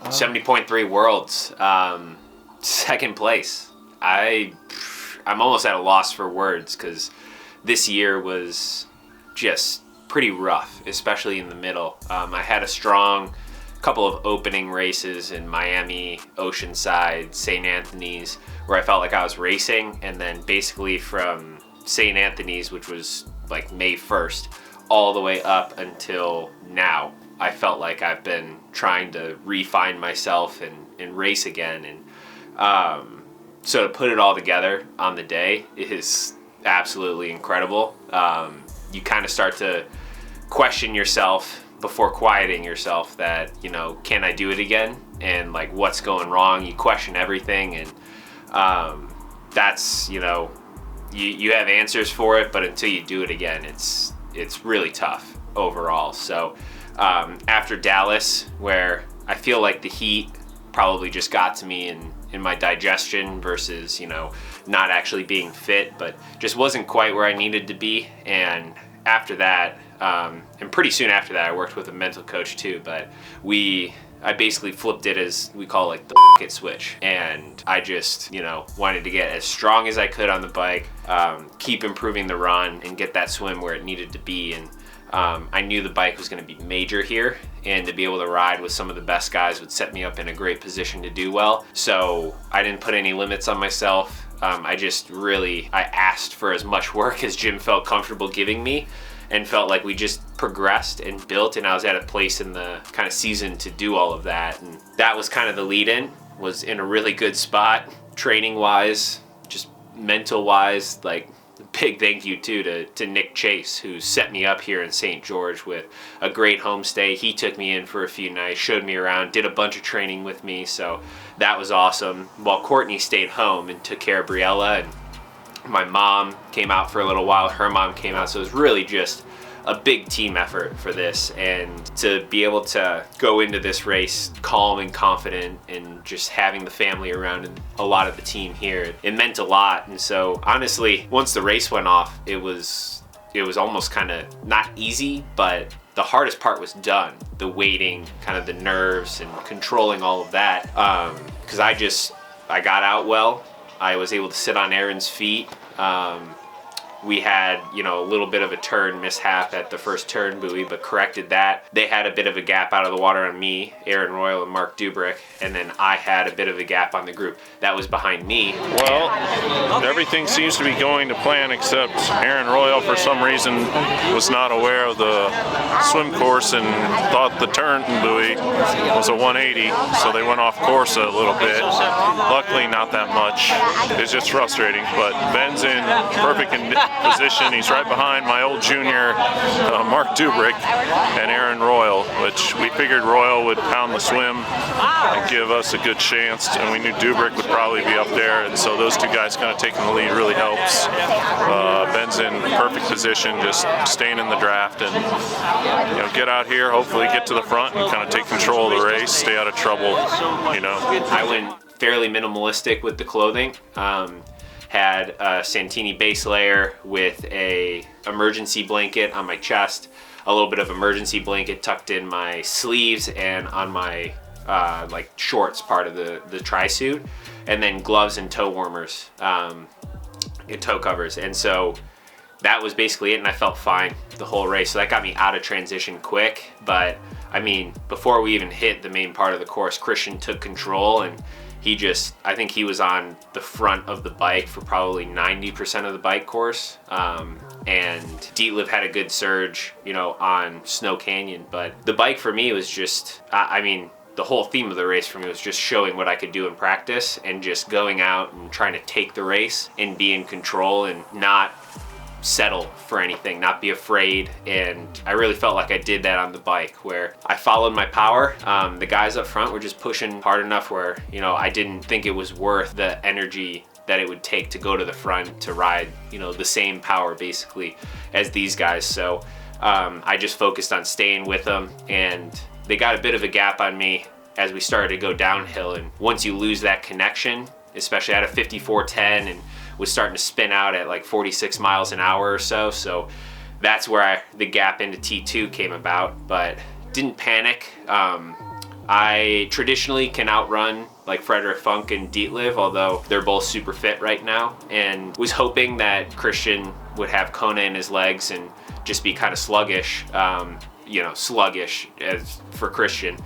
70.3 Worlds, second place. I'm almost at a loss for words because this year was just pretty rough, especially in the middle. I had a strong couple of opening races in Miami, Oceanside, St. Anthony's, where I felt like I was racing, and then basically from St. Anthony's, which was like May 1st, all the way up until now, I felt like I've been trying to refine myself and race again. And so to put it all together on the day is absolutely incredible. You kind of start to question yourself before quieting yourself that, you know, can I do it again? And like, what's going wrong? You question everything. And that's, you know, you have answers for it, but until you do it again, it's really tough overall. So after Dallas, where I feel like the heat probably just got to me in my digestion versus, you know, not actually being fit, but just wasn't quite where I needed to be. And after that, and pretty soon after that, I worked with a mental coach too, but I basically flipped it, as we call it, the it switch. And I just, you know, wanted to get as strong as I could on the bike, keep improving the run and get that swim where it needed to be. And I knew the bike was going to be major here, and to be able to ride with some of the best guys would set me up in a great position to do well. So I didn't put any limits on myself. I asked for as much work as Jim felt comfortable giving me, and felt like we just progressed and built, and I was at a place in the kind of season to do all of that. And that was kind of the lead in, was in a really good spot, training wise, just mental wise. Like, big thank you too to Nick Chase, who set me up here in St. George with a great homestay. He took me in for a few nights, showed me around, did a bunch of training with me, so that was awesome. While Courtney stayed home and took care of Briella, and my mom came out for a little while, her mom came out, so it was really just a big team effort for this. And to be able to go into this race calm and confident and just having the family around and a lot of the team here, it meant a lot. And so honestly, once the race went off, it was almost kind of not easy, but the hardest part was done. The waiting, kind of the nerves and controlling all of that. Because I got out well. I was able to sit on Aaron's feet. We had, you know, a little bit of a turn mishap at the first turn buoy, but corrected that. They had a bit of a gap out of the water on me, Aaron Royal and Mark Dubrick, and then I had a bit of a gap on the group that was behind me. Well, everything seems to be going to plan, except Aaron Royal, for some reason, was not aware of the swim course and thought the turn buoy was a 180, so they went off course a little bit. Luckily, not that much. It's just frustrating, but Ben's in perfect position. He's right behind my old junior, Mark Dubrick, and Aaron Royal, which we figured Royal would pound the swim and give us a good chance, and we knew Dubrick would probably be up there, and so those two guys kind of taking the lead really helps. Ben's in perfect position, just staying in the draft, and, you know, get out here, hopefully get to the front and kind of take control of the race, stay out of trouble, you know. I went fairly minimalistic with the clothing. Had a Santini base layer with a emergency blanket on my chest, a little bit of emergency blanket tucked in my sleeves and on my like shorts part of the tri-suit, and then gloves and toe warmers, and toe covers. And so that was basically it, and I felt fine the whole race. So that got me out of transition quick. But I mean, before we even hit the main part of the course, Christian took control, and I think he was on the front of the bike for probably 90% of the bike course. And Dietliff had a good surge, you know, on Snow Canyon. But the bike for me was just, I mean, the whole theme of the race for me was just showing what I could do in practice and just going out and trying to take the race and be in control and not settle for anything, not be afraid. And I really felt like I did that on the bike, where I followed my power. The guys up front were just pushing hard enough where, you know, I didn't think it was worth the energy that it would take to go to the front to ride, you know, the same power basically as these guys. So I just focused on staying with them, and they got a bit of a gap on me as we started to go downhill. And once you lose that connection, especially at a 54.10, and was starting to spin out at like 46 miles an hour or so. So that's where the gap into T2 came about, but didn't panic. I traditionally can outrun like Frederick Funk and Dietliv, although they're both super fit right now, and was hoping that Christian would have Kona in his legs and just be kind of sluggish, sluggish as for Christian,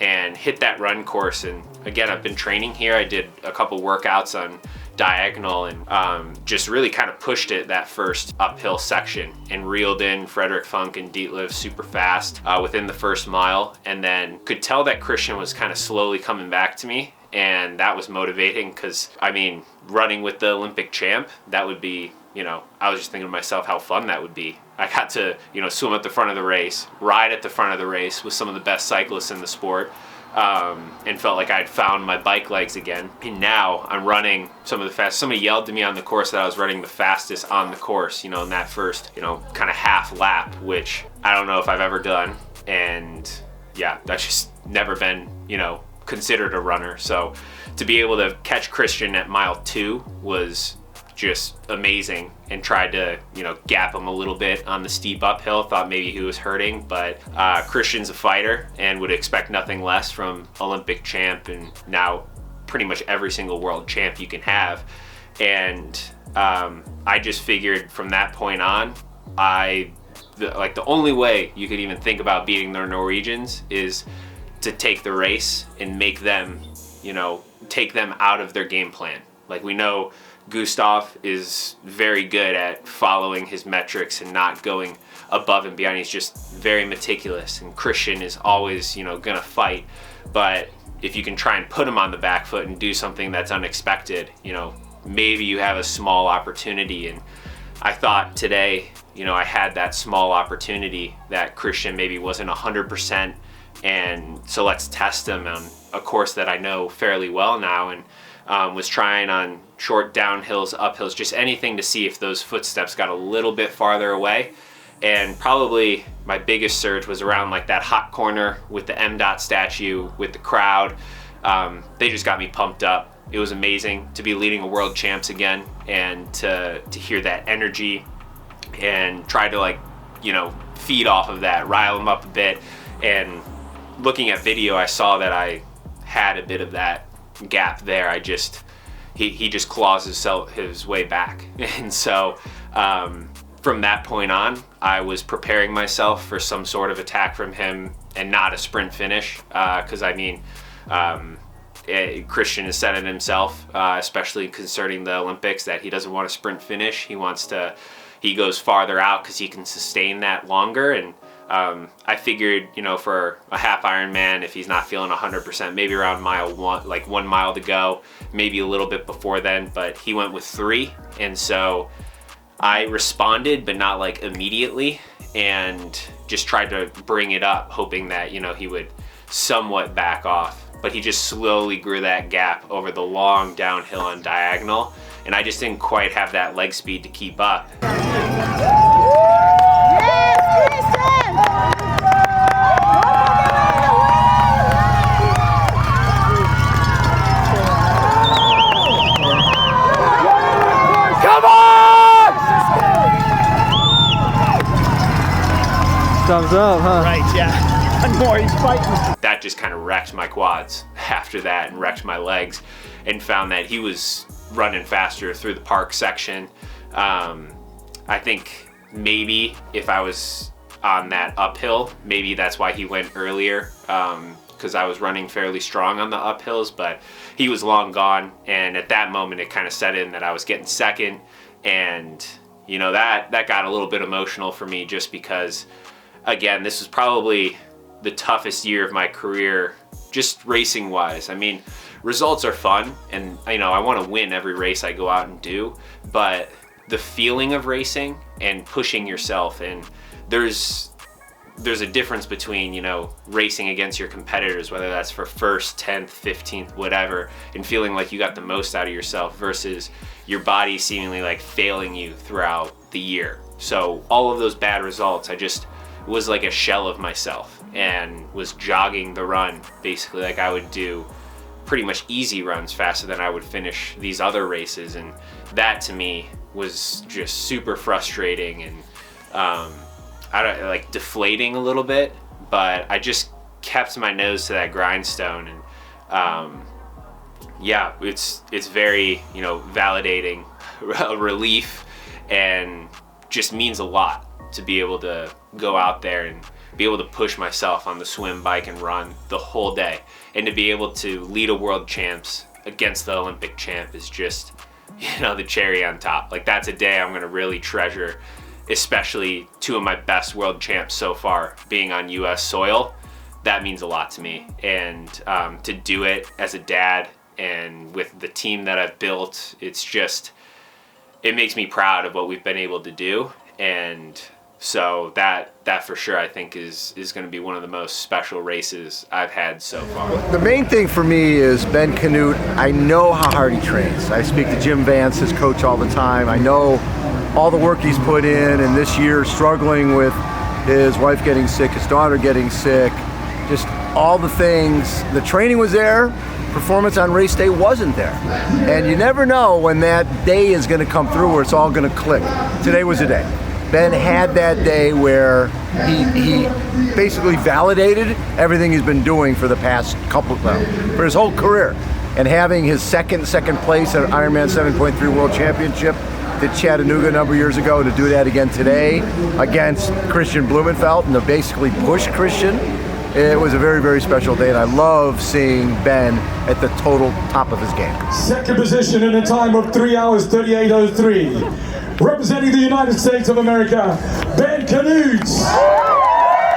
and hit that run course. And again, I've been training here. I did a couple workouts on diagonal and just really kind of pushed it that first uphill section and reeled in Frederick Funk and Dietliv super fast within the first mile, and then could tell that Christian was kind of slowly coming back to me, and that was motivating because, I mean, running with the Olympic champ, that would be, I was just thinking to myself how fun that would be. I got to, swim at the front of the race, ride at the front of the race with some of the best cyclists in the sport, and felt like I'd found my bike legs again. And now I'm running some of the fast. Somebody yelled to me on the course that I was running the fastest on the course, in that first, kind of half lap, which I don't know if I've ever done. And yeah, that's just never been, considered a runner. So to be able to catch Christian at mile 2 was just amazing, and tried to gap him a little bit on the steep uphill. Thought maybe he was hurting, but Christian's a fighter and would expect nothing less from Olympic champ and now pretty much every single world champ you can have. And I just figured from that point on, the only way you could even think about beating the Norwegians is to take the race and make them, take them out of their game plan. Like, we know Gustav is very good at following his metrics and not going above and beyond. He's just very meticulous, and Christian is always, gonna fight. But if you can try and put him on the back foot and do something that's unexpected, maybe you have a small opportunity. And I thought today, I had that small opportunity that Christian maybe wasn't 100%, and so let's test him on a course that I know fairly well now, and was trying on short downhills, uphills, just anything to see if those footsteps got a little bit farther away. And probably my biggest surge was around like that hot corner with the MDOT statue, with the crowd. They just got me pumped up. It was amazing to be leading a world champs again, and to hear that energy and try to feed off of that, rile them up a bit. And looking at video, I saw that I had a bit of that gap there. He just claws his way back. And so from that point on, I was preparing myself for some sort of attack from him and not a sprint finish, because Christian has said it himself, especially concerning the Olympics, that he doesn't want a sprint finish. He goes farther out because he can sustain that longer. And I figured, for a half Ironman, if he's not feeling 100%, maybe around mile 1, like 1 mile to go, maybe a little bit before then, but he went with 3. And so I responded, but not immediately, and just tried to bring it up, hoping that, he would somewhat back off. But he just slowly grew that gap over the long downhill on diagonal, and I just didn't quite have that leg speed to keep up. Thumbs up, huh? Right, yeah. One more, he's fighting. That just kind of wrecked my quads after that, and wrecked my legs, and found that he was running faster through the park section. I think maybe if I was on that uphill, maybe that's why he went earlier, because I was running fairly strong on the uphills, but he was long gone. And at that moment, it kind of set in that I was getting second, and that got a little bit emotional for me, just because, again, this was probably the toughest year of my career, just racing wise. I mean, results are fun, and I want to win every race I go out and do, but the feeling of racing and pushing yourself, and there's a difference between, racing against your competitors, whether that's for 1st, 10th, 15th, whatever, and feeling like you got the most out of yourself, versus your body seemingly failing you throughout the year. So all of those bad results, I just was like a shell of myself, and was jogging the run basically like I would do pretty much easy runs faster than I would finish these other races. And that to me was just super frustrating, and I don't deflating a little bit. But I just kept my nose to that grindstone, and yeah, it's very, you know, validating, a relief, and just means a lot to be able to go out there and be able to push myself on the swim, bike, and run the whole day, and to be able to lead a world champs against the Olympic champ is just, you know, the cherry on top. Like, that's a day I'm gonna really treasure, especially two of my best world champs so far being on US soil. That means a lot to me, and to do it as a dad and with the team that I've built, it's just, it makes me proud of what we've been able to do. And so that for sure, I think is going to be one of the most special races I've had so far. The main thing for me is Ben Kanute. I know how hard he trains. I speak to Jim Vance, his coach, all the time. I know all the work he's put in, and this year struggling with his wife getting sick, his daughter getting sick, just all the things. The training was there, performance on race day wasn't there. And you never know when that day is going to come through where it's all going to click. Today was a day. Ben had that day where he basically validated everything he's been doing for the past for his whole career. And having his second place at Ironman 7.3 World Championship at Chattanooga a number of years ago, to do that again today against Christian Blumenfeld and to basically push Christian, it was a very, very special day, and I love seeing Ben at the total top of his game. Second position in a time of 3 hours 38:03. Representing the United States of America, Ben Kanute.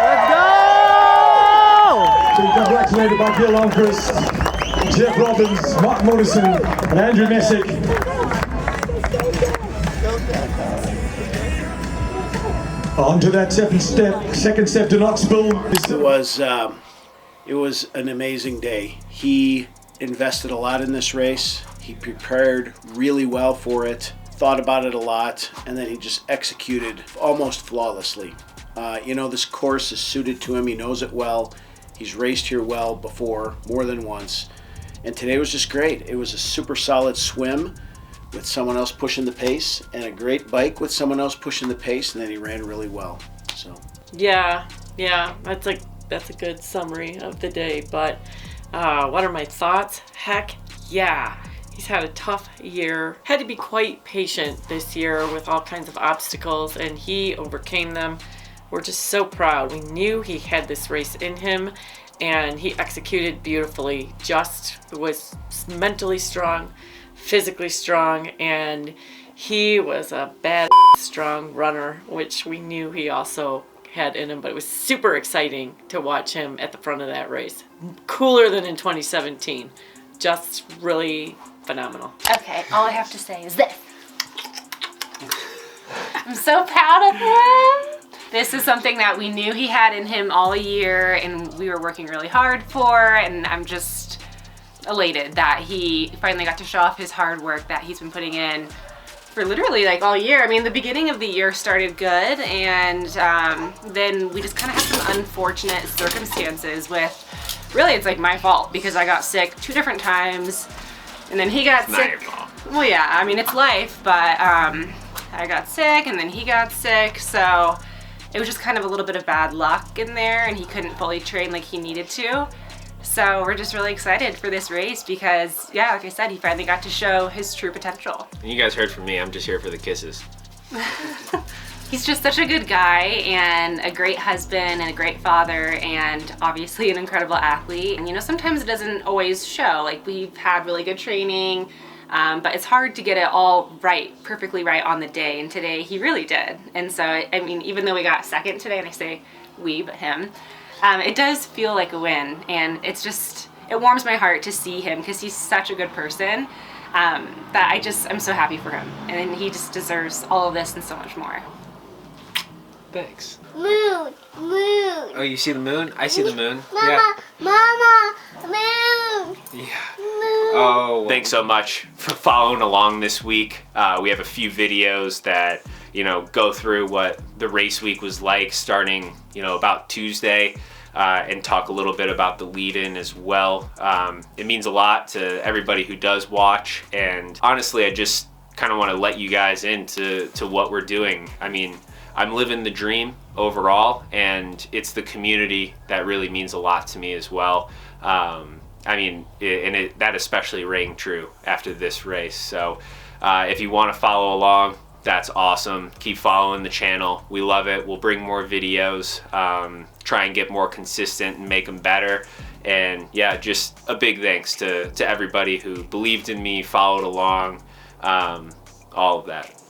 Let's go! Being congratulated by Gil Lundqvist, Jeff Robbins, Mark Morrison, and Andrew Messick. On to that second step to not spill. It was an amazing day. He invested a lot in this race. He prepared really well for it, thought about it a lot, and then he just executed almost flawlessly. You know, this course is suited to him. He knows it well. He's raced here well before, more than once. And today was just great. It was a super solid swim with someone else pushing the pace, and a great bike with someone else pushing the pace, and then he ran really well. So yeah, that's a good summary of the day. But what are my thoughts? Heck yeah, he's had a tough year, had to be quite patient this year with all kinds of obstacles, and he overcame them. We're just so proud. We knew he had this race in him, and he executed beautifully. Just was mentally strong, physically strong, and he was a bad strong runner, which we knew he also had in him. But it was super exciting to watch him at the front of that race. Cooler than in 2017. Just really phenomenal. Okay, all I have to say is this. I'm so proud of him. This is something that we knew he had in him all year, and we were working really hard for, and I'm just elated that he finally got to show off his hard work that he's been putting in for literally like all year. I mean, the beginning of the year started good, and then we just kind of had some unfortunate circumstances with, really it's like my fault because I got sick 2 different times, and then he got sick. Not your fault. Well, yeah, I mean, it's life, but I got sick and then he got sick, so it was just kind of a little bit of bad luck in there, and he couldn't fully train like he needed to. So we're just really excited for this race because, yeah, like I said, he finally got to show his true potential. And you guys heard from me, I'm just here for the kisses. He's just such a good guy and a great husband and a great father and obviously an incredible athlete. And you know, sometimes it doesn't always show. Like, we've had really good training, but it's hard to get it all right, perfectly right on the day. And today he really did. And so, I mean, even though we got second today, and I say we, but him, it does feel like a win. And it's just, it warms my heart to see him because he's such a good person that I'm so happy for him. And he just deserves all of this and so much more. Thanks. Moon. Oh, you see the moon? I see the moon. Mama, moon. Yeah. Oh, thanks so much for following along this week. We have a few videos that, you know, go through what the race week was like starting, you know, about Tuesday, and talk a little bit about the lead-in as well. It means a lot to everybody who does watch, and honestly, I just kind of want to let you guys into what we're doing. I mean, I'm living the dream overall, and it's the community that really means a lot to me as well. That especially rang true after this race. So if you want to follow along, that's awesome. Keep following the channel. We love it. We'll bring more videos, try and get more consistent and make them better. And yeah, just a big thanks to everybody who believed in me, followed along, all of that.